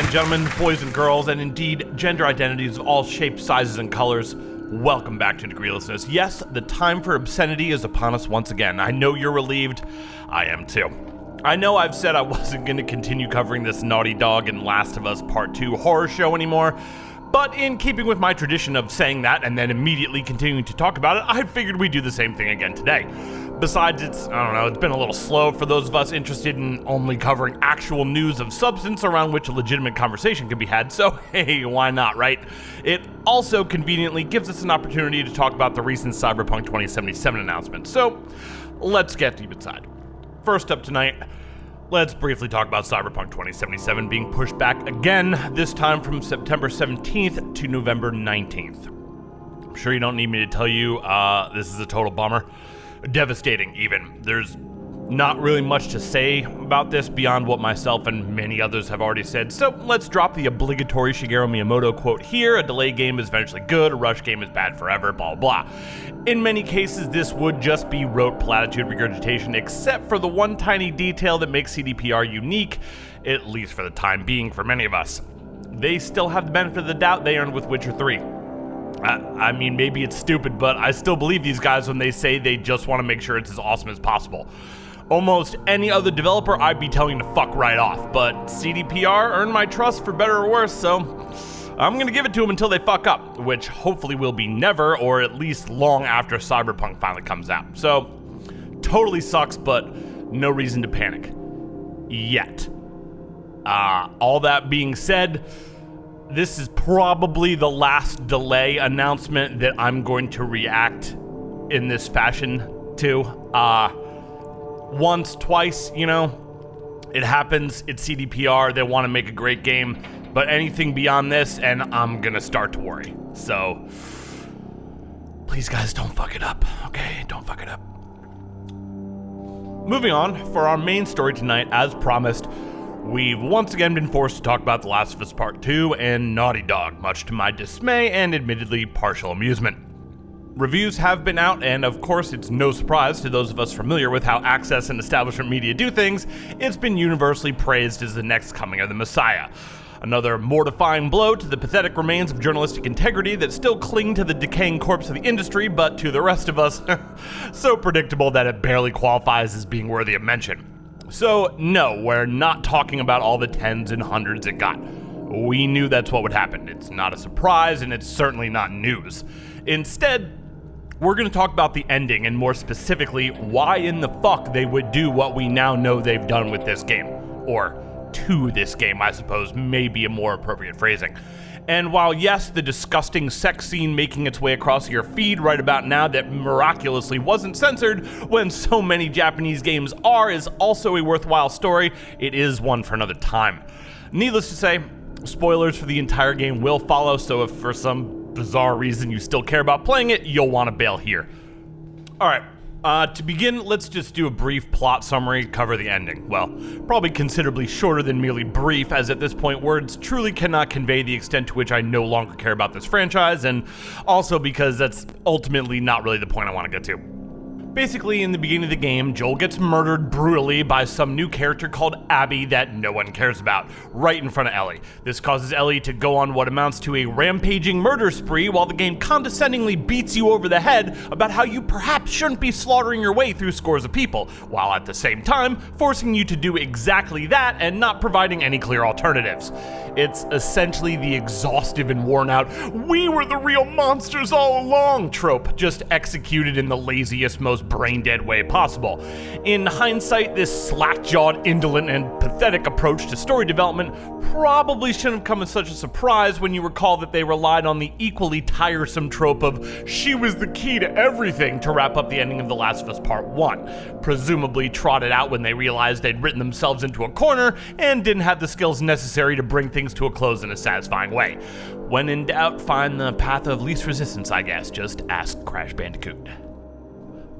and gentlemen, boys and girls, and indeed gender identities of all shapes, sizes, and colors, welcome back to Degreelessness. Yes, the time for obscenity is upon us once again. I know you're relieved. I am too. I know I've said I wasn't going to continue covering this Naughty Dog and Last of Us Part 2 horror show anymore, but in keeping with my tradition of saying that and then immediately continuing to talk about it, I figured we'd do the same thing again today. Besides, it's been a little slow for those of us interested in only covering actual news of substance around which a legitimate conversation can be had, so hey, why not, right? It also conveniently gives us an opportunity to talk about the recent Cyberpunk 2077 announcement, so let's get deep inside. First up tonight, let's briefly talk about Cyberpunk 2077 being pushed back again, this time from September 17th to November 19th. I'm sure you don't need me to tell you this is a total bummer. Devastating, even. There's not really much to say about this beyond what myself and many others have already said, so let's drop the obligatory Shigeru Miyamoto quote here: a delayed game is eventually good, a rush game is bad forever, blah blah. In many cases, this would just be rote platitude regurgitation, except for the one tiny detail that makes CDPR unique, at least for the time being for many of us. They still have the benefit of the doubt they earned with Witcher 3. I mean, maybe it's stupid, but I still believe these guys when they say they just want to make sure it's as awesome as possible. Almost any other developer, I'd be telling to fuck right off, but CDPR earned my trust for better or worse, so I'm gonna give it to them until they fuck up, which hopefully will be never, or at least long after Cyberpunk finally comes out. So, totally sucks, but no reason to panic. Yet. All that being said, this is probably the last delay announcement that I'm going to react in this fashion to. Once, twice, it happens, it's CDPR, they want to make a great game, but anything beyond this, and I'm gonna start to worry. So, please guys, don't fuck it up, okay? Don't fuck it up. Moving on, for our main story tonight, as promised, we've once again been forced to talk about The Last of Us Part 2 and Naughty Dog, much to my dismay and admittedly partial amusement. Reviews have been out, and of course it's no surprise to those of us familiar with how access and establishment media do things, it's been universally praised as the next coming of the Messiah. Another mortifying blow to the pathetic remains of journalistic integrity that still cling to the decaying corpse of the industry, but to the rest of us, so predictable that it barely qualifies as being worthy of mention. So no, we're not talking about all the tens and hundreds it got. We knew that's what would happen. It's not a surprise, and it's certainly not news. Instead, we're going to talk about the ending, and more specifically, why in the fuck they would do what we now know they've done with this game. Or to this game, I suppose, may be a more appropriate phrasing. And while yes, the disgusting sex scene making its way across your feed right about now that miraculously wasn't censored when so many Japanese games are is also a worthwhile story, it is one for another time. Needless to say, spoilers for the entire game will follow, so if for some bizarre reason you still care about playing it, you'll want to bail here. Alright, to begin, let's just do a brief plot summary, cover the ending. Well, probably considerably shorter than merely brief, as at this point words truly cannot convey the extent to which I no longer care about this franchise, and also because that's ultimately not really the point I want to get to. Basically, in the beginning of the game, Joel gets murdered brutally by some new character called Abby that no one cares about, right in front of Ellie. This causes Ellie to go on what amounts to a rampaging murder spree while the game condescendingly beats you over the head about how you perhaps shouldn't be slaughtering your way through scores of people, while at the same time forcing you to do exactly that and not providing any clear alternatives. It's essentially the exhaustive and worn out, "we were the real monsters all along" trope, just executed in the laziest, most brain-dead way possible. In hindsight, this slack-jawed, indolent, and pathetic approach to story development probably shouldn't have come as such a surprise when you recall that they relied on the equally tiresome trope of "she was the key to everything" to wrap up the ending of The Last of Us Part 1, presumably trotted out when they realized they'd written themselves into a corner and didn't have the skills necessary to bring things to a close in a satisfying way. When in doubt, find the path of least resistance, I guess. Just ask Crash Bandicoot.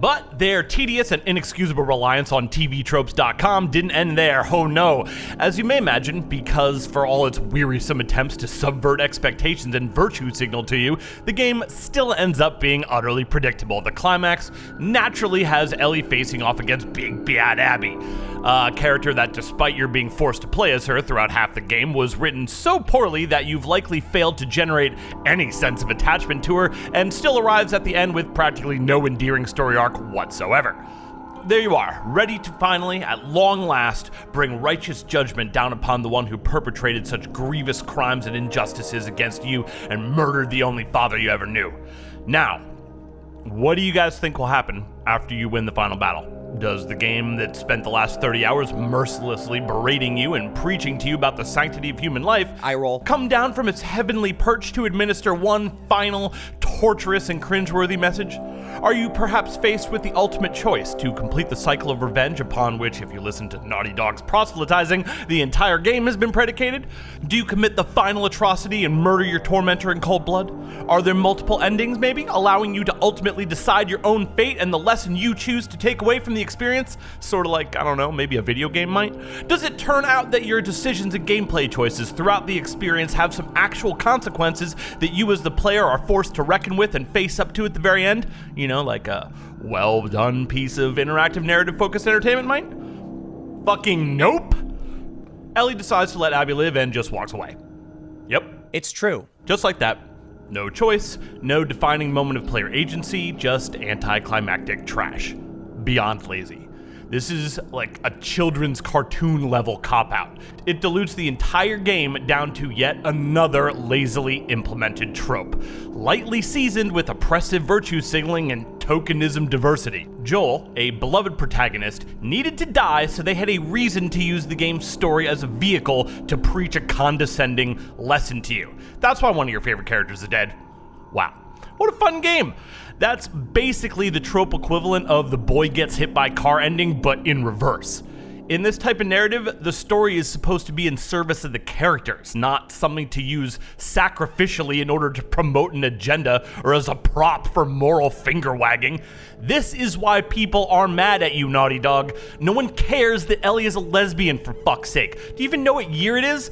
But their tedious and inexcusable reliance on TVTropes.com didn't end there, oh no. As you may imagine, because for all its wearisome attempts to subvert expectations and virtue signal to you, the game still ends up being utterly predictable. The climax naturally has Ellie facing off against Big Bad Abby. A character that, despite your being forced to play as her throughout half the game, was written so poorly that you've likely failed to generate any sense of attachment to her, and still arrives at the end with practically no endearing story arc whatsoever. There you are, ready to finally, at long last, bring righteous judgment down upon the one who perpetrated such grievous crimes and injustices against you and murdered the only father you ever knew. Now, what do you guys think will happen after you win the final battle? Does the game that spent the last 30 hours mercilessly berating you and preaching to you about the sanctity of human life eye roll come down from its heavenly perch to administer one final, torturous and cringeworthy message? Are you perhaps faced with the ultimate choice to complete the cycle of revenge upon which, if you listen to Naughty Dog's proselytizing, the entire game has been predicated? Do you commit the final atrocity and murder your tormentor in cold blood? Are there multiple endings, maybe, allowing you to ultimately decide your own fate and the lesson you choose to take away from the experience? Sort of like, I don't know, maybe a video game might? Does it turn out that your decisions and gameplay choices throughout the experience have some actual consequences that you as the player are forced to reckon with and face up to at the very end? You know, like a well-done piece of interactive narrative-focused entertainment might? Fucking nope! Ellie decides to let Abby live and just walks away. Yep. It's true. Just like that. No choice, no defining moment of player agency, just anticlimactic trash. Beyond lazy. This is like a children's cartoon level cop-out. It dilutes the entire game down to yet another lazily implemented trope, lightly seasoned with oppressive virtue signaling and tokenism diversity. Joel, a beloved protagonist, needed to die so they had a reason to use the game's story as a vehicle to preach a condescending lesson to you. That's why one of your favorite characters is dead. Wow. What a fun game! That's basically the trope equivalent of the boy gets hit by car ending, but in reverse. In this type of narrative, the story is supposed to be in service of the characters, not something to use sacrificially in order to promote an agenda or as a prop for moral finger wagging. This is why people are mad at you, Naughty Dog. No one cares that Ellie is a lesbian, for fuck's sake. Do you even know what year it is?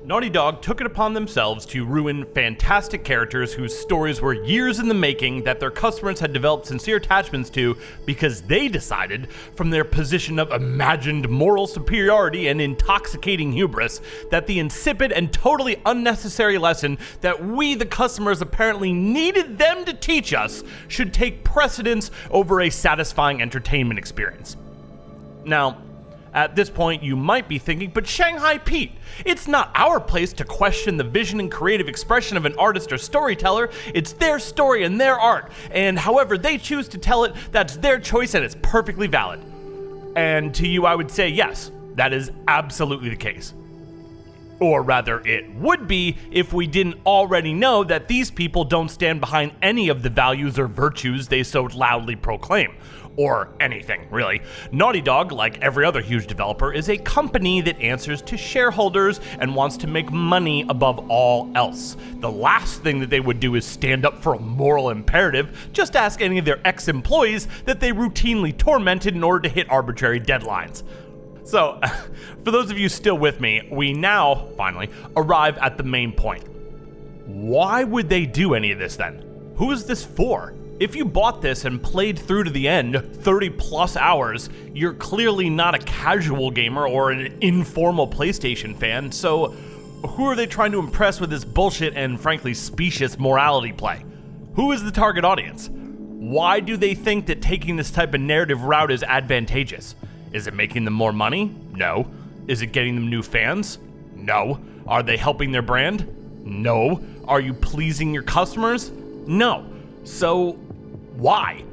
Naughty Dog took it upon themselves to ruin fantastic characters whose stories were years in the making that their customers had developed sincere attachments to because they decided, from their position of imagined moral superiority and intoxicating hubris, that the insipid and totally unnecessary lesson that we, the customers, apparently needed them to teach us should take precedence over a satisfying entertainment experience. Now, at this point, you might be thinking, but Shanghai Pete, it's not our place to question the vision and creative expression of an artist or storyteller. It's their story and their art, and however they choose to tell it, that's their choice and it's perfectly valid. And to you, I would say, yes, that is absolutely the case. Or rather, it would be if we didn't already know that these people don't stand behind any of the values or virtues they so loudly proclaim. Or anything, really. Naughty Dog, like every other huge developer, is a company that answers to shareholders and wants to make money above all else. The last thing that they would do is stand up for a moral imperative. Just ask any of their ex-employees that they routinely tormented in order to hit arbitrary deadlines. So, for those of you still with me, we now, finally, arrive at the main point. Why would they do any of this then? Who is this for? If you bought this and played through to the end, 30 plus hours, you're clearly not a casual gamer or an informal PlayStation fan, so who are they trying to impress with this bullshit and frankly specious morality play? Who is the target audience? Why do they think that taking this type of narrative route is advantageous? Is it making them more money? No. Is it getting them new fans? No. Are they helping their brand? No. Are you pleasing your customers? No. So, why?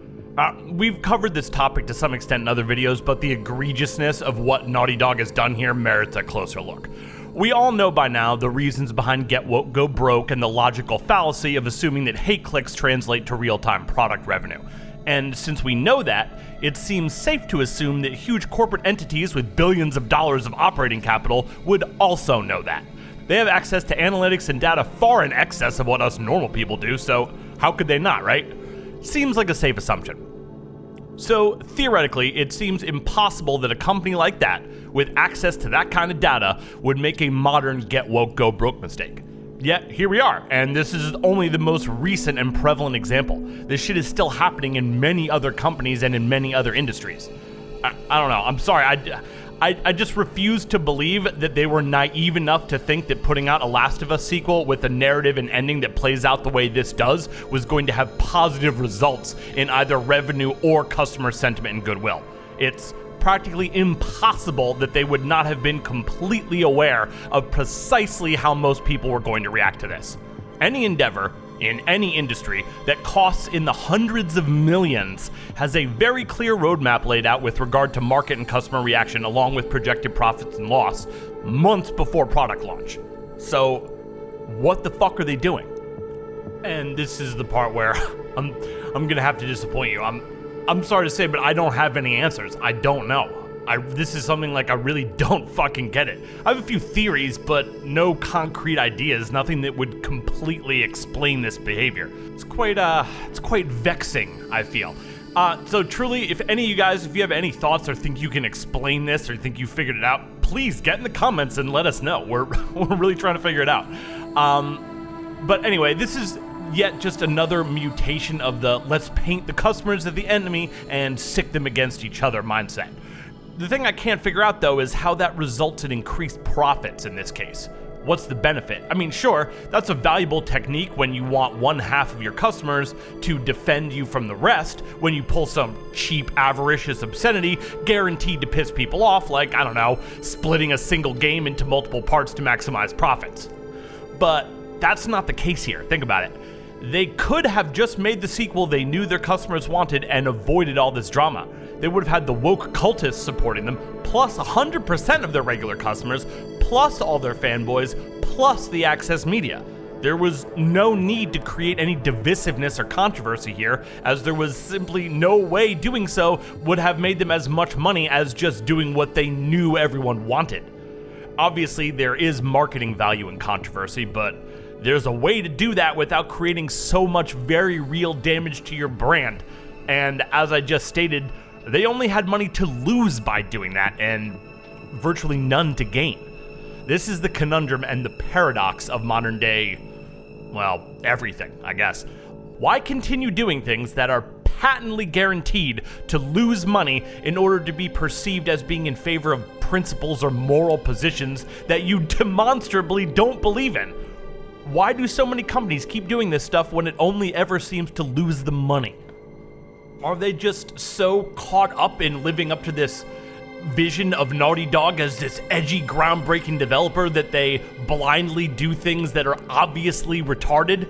We've covered this topic to some extent in other videos, but the egregiousness of what Naughty Dog has done here merits a closer look. We all know by now the reasons behind Get Woke, Go Broke and the logical fallacy of assuming that hate clicks translate to real-time product revenue. And since we know that, it seems safe to assume that huge corporate entities with billions of dollars of operating capital would also know that. They have access to analytics and data far in excess of what us normal people do, so how could they not, right? Seems like a safe assumption. So, theoretically, it seems impossible that a company like that, with access to that kind of data, would make a modern Get Woke, Go Broke mistake. Yet, here we are, and this is only the most recent and prevalent example. This shit is still happening in many other companies and in many other industries. I don't know, I'm sorry, I just refuse to believe that they were naive enough to think that putting out a Last of Us sequel with a narrative and ending that plays out the way this does was going to have positive results in either revenue or customer sentiment and goodwill. It's practically impossible that they would not have been completely aware of precisely how most people were going to react to this. Any endeavor in any industry that costs in the hundreds of millions has a very clear roadmap laid out with regard to market and customer reaction, along with projected profits and loss months before product launch. So what the fuck are they doing? And this is the part where I'm gonna have to disappoint you. I'm sorry to say, but I don't have any answers. I don't know. This is something like I really don't fucking get it. I have a few theories, but no concrete ideas, nothing that would completely explain this behavior. It's quite vexing, I feel. So truly, if any of you guys, if you have any thoughts or think you can explain this or think you figured it out, please get in the comments and let us know. We're really trying to figure it out. But anyway, this is yet just another mutation of the let's paint the customers as the enemy and sick them against each other mindset. The thing I can't figure out, though, is how that results in increased profits in this case. What's the benefit? I mean, sure, that's a valuable technique when you want one half of your customers to defend you from the rest, when you pull some cheap, avaricious obscenity guaranteed to piss people off, like, I don't know, splitting a single game into multiple parts to maximize profits. But that's not the case here. Think about it. They could have just made the sequel they knew their customers wanted and avoided all this drama. They would have had the woke cultists supporting them, plus 100% of their regular customers, plus all their fanboys, plus the access media. There was no need to create any divisiveness or controversy here, as there was simply no way doing so would have made them as much money as just doing what they knew everyone wanted. Obviously, there is marketing value in controversy, but there's a way to do that without creating so much very real damage to your brand. And as I just stated, they only had money to lose by doing that and virtually none to gain. This is the conundrum and the paradox of modern day, well, everything, I guess. Why continue doing things that are patently guaranteed to lose money in order to be perceived as being in favor of principles or moral positions that you demonstrably don't believe in? Why do so many companies keep doing this stuff when it only ever seems to lose them money? Are they just so caught up in living up to this vision of Naughty Dog as this edgy, groundbreaking developer that they blindly do things that are obviously retarded?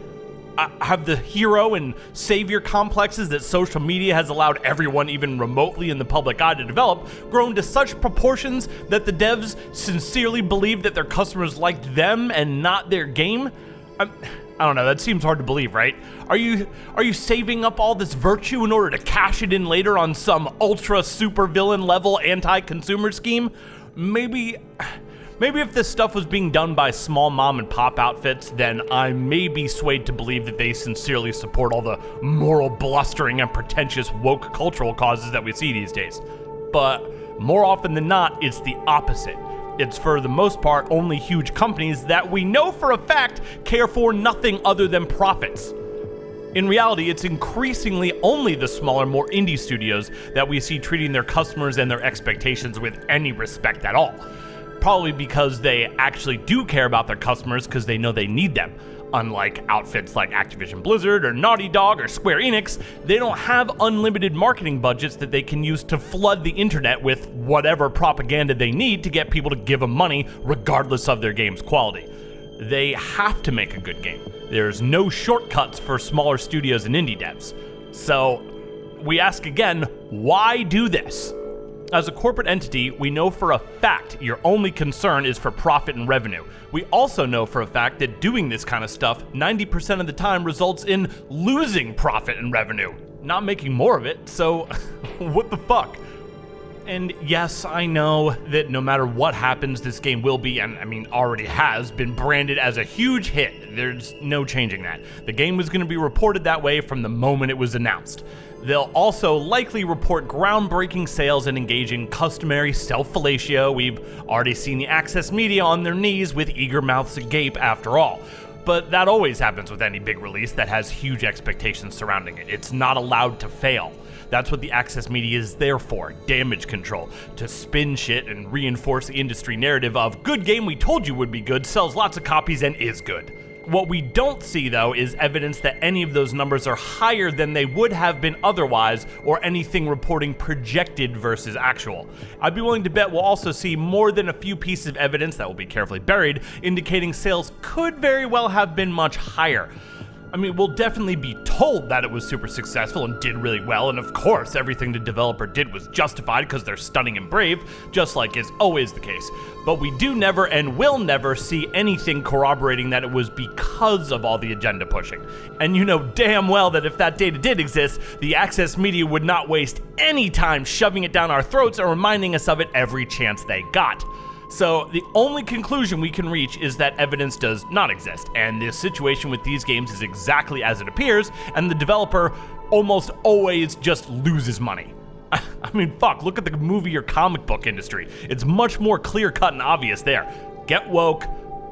Have the hero and savior complexes that social media has allowed everyone even remotely in the public eye to develop grown to such proportions that the devs sincerely believe that their customers liked them and not their game? I don't know, that seems hard to believe, right? Are you saving up all this virtue in order to cash it in later on some ultra super villain level anti-consumer scheme? Maybe if this stuff was being done by small mom and pop outfits, then I may be swayed to believe that they sincerely support all the moral blustering and pretentious woke cultural causes that we see these days. But more often than not, it's the opposite. It's for the most part only huge companies that we know for a fact care for nothing other than profits. In reality, it's increasingly only the smaller, more indie studios that we see treating their customers and their expectations with any respect at all. Probably because they actually do care about their customers because they know they need them. Unlike outfits like Activision Blizzard or Naughty Dog or Square Enix, they don't have unlimited marketing budgets that they can use to flood the internet with whatever propaganda they need to get people to give them money regardless of their game's quality. They have to make a good game. There's no shortcuts for smaller studios and indie devs. So we ask again, why do this? As a corporate entity, we know for a fact your only concern is for profit and revenue. We also know for a fact that doing this kind of stuff 90% of the time results in losing profit and revenue, not making more of it, so what the fuck? And yes, I know that no matter what happens, this game will be, and I mean already has, been branded as a huge hit. There's no changing that. The game was going to be reported that way from the moment it was announced. They'll also likely report groundbreaking sales and engage in customary self-fellatio. We've already seen the access media on their knees with eager mouths agape after all. But that always happens with any big release that has huge expectations surrounding it. It's not allowed to fail. That's what the access media is there for, damage control, to spin shit and reinforce the industry narrative of good game we told you would be good, sells lots of copies and is good. What we don't see, though, is evidence that any of those numbers are higher than they would have been otherwise, or anything reporting projected versus actual. I'd be willing to bet we'll also see more than a few pieces of evidence that will be carefully buried, indicating sales could very well have been much higher. I mean, we'll definitely be told that it was super successful and did really well, and of course, everything the developer did was justified because they're stunning and brave, just like is always the case. But we do never and will never see anything corroborating that it was because of all the agenda pushing. And you know damn well that if that data did exist, the access media would not waste any time shoving it down our throats or reminding us of it every chance they got. So the only conclusion we can reach is that evidence does not exist, and the situation with these games is exactly as it appears, and the developer almost always just loses money. I mean, fuck, look at the movie or comic book industry. It's much more clear-cut and obvious there. Get woke,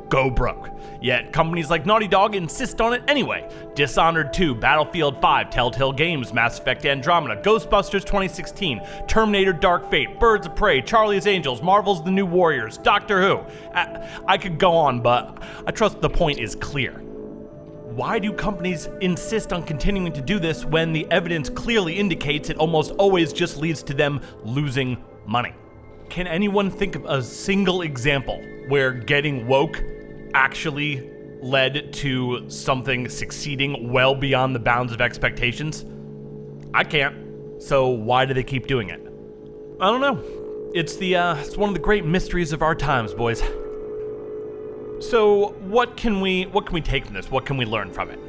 go broke. Yet companies like Naughty Dog insist on it anyway. Dishonored 2, Battlefield 5, Telltale Games, Mass Effect Andromeda, Ghostbusters 2016, Terminator Dark Fate, Birds of Prey, Charlie's Angels, Marvel's The New Warriors, Doctor Who. I could go on, but I trust the point is clear. Why do companies insist on continuing to do this when the evidence clearly indicates it almost always just leads to them losing money? Can anyone think of a single example where getting woke actually led to something succeeding well beyond the bounds of expectations? I can't. So why do they keep doing it? I don't know. It's one of the great mysteries of our times, boys. So what can we take from this? What can we learn from it?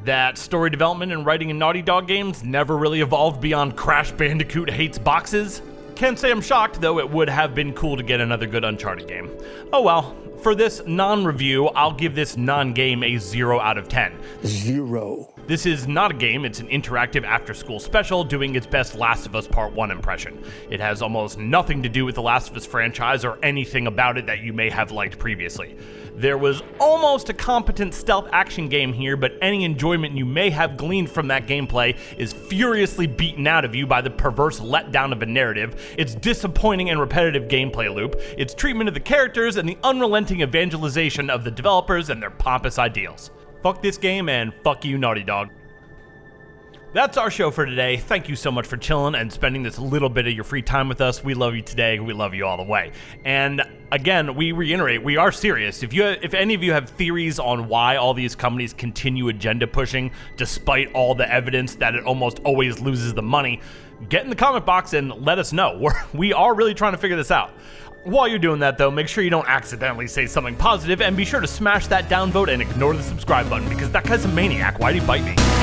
That story development and writing in Naughty Dog games never really evolved beyond Crash Bandicoot hates boxes. Can't say I'm shocked, though it would have been cool to get another good Uncharted game. Oh well, for this non-review, I'll give this non-game a 0 out of 10. 0. This is not a game, it's an interactive after-school special doing its best Last of Us Part 1 impression. It has almost nothing to do with the Last of Us franchise or anything about it that you may have liked previously. There was almost a competent stealth action game here, but any enjoyment you may have gleaned from that gameplay is furiously beaten out of you by the perverse letdown of a narrative, its disappointing and repetitive gameplay loop, its treatment of the characters, and the unrelenting evangelization of the developers and their pompous ideals. Fuck this game and fuck you, Naughty Dog. That's our show for today. Thank you so much for chilling and spending this little bit of your free time with us. We love you today. We love you all the way. And again, we reiterate, we are serious. If any of you have theories on why all these companies continue agenda pushing despite all the evidence that it almost always loses the money, get in the comment box and let us know. We are really trying to figure this out. While you're doing that, though, make sure you don't accidentally say something positive, and be sure to smash that downvote and ignore the subscribe button, because that guy's a maniac. Why'd he bite me?